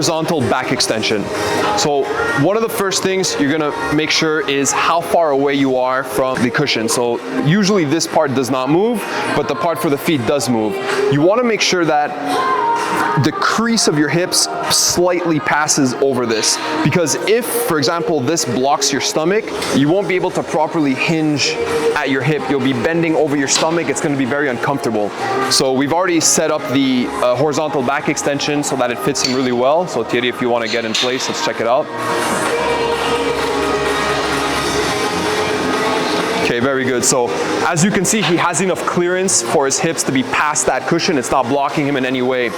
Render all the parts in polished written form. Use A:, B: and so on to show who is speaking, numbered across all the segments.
A: horizontal back extension. So one of the first things you're gonna make sure is how far away you are from the cushion. So usually this part does not move, but the part for the feet does move. You wanna make sure that the crease of your hips slightly passes over this, because if, for example, this blocks your stomach, you won't be able to properly hinge at your hip. You'll be bending over your stomach. It's going to be very uncomfortable. So we've already set up the horizontal back extension so that it fits him really well. So Thierry, if you want to get in place, let's check it out. Okay, very good. So as you can see, he has enough clearance for his hips to be past that cushion. It's not blocking him in any way.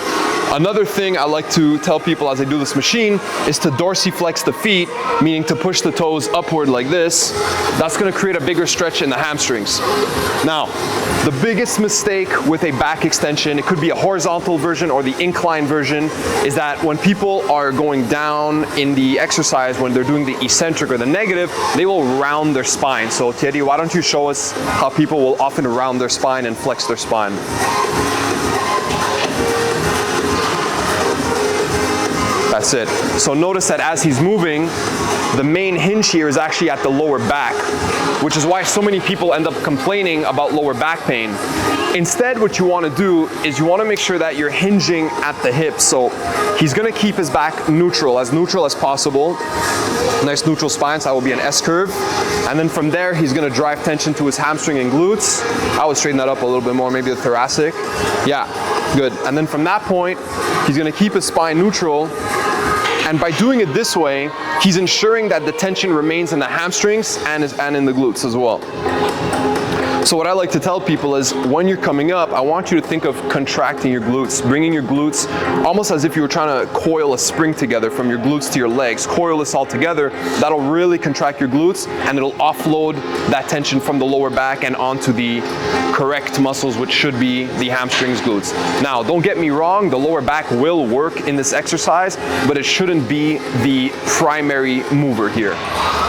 A: Another thing I like to tell people as I do this machine is to dorsiflex the feet, meaning to push the toes upward like this. That's gonna create a bigger stretch in the hamstrings. Now, the biggest mistake with a back extension, it could be a horizontal version or the incline version, is that when people are going down in the exercise, when they're doing the eccentric or the negative, they will round their spine. So Thierry, why don't you show us how people will often round their spine and flex their spine. That's it. So notice that as he's moving, the main hinge here is actually at the lower back, which is why so many people end up complaining about lower back pain. Instead, what you want to do is you want to make sure that you're hinging at the hips. So he's going to keep his back neutral as possible. Nice neutral spine, so that will be an S curve. And then from there, he's going to drive tension to his hamstring and glutes. I would straighten that up a little bit more, maybe the thoracic. Yeah, good. And then from that point, he's going to keep his spine neutral. And by doing it this way, he's ensuring that the tension remains in the hamstrings and in the glutes as well. So what I like to tell people is when you're coming up, I want you to think of contracting your glutes, bringing your glutes almost as if you were trying to coil a spring together from your glutes to your legs. Coil this all together. That'll really contract your glutes and it'll offload that tension from the lower back and onto the correct muscles, which should be the hamstrings, glutes. Now, don't get me wrong, the lower back will work in this exercise, but it shouldn't be the primary mover here.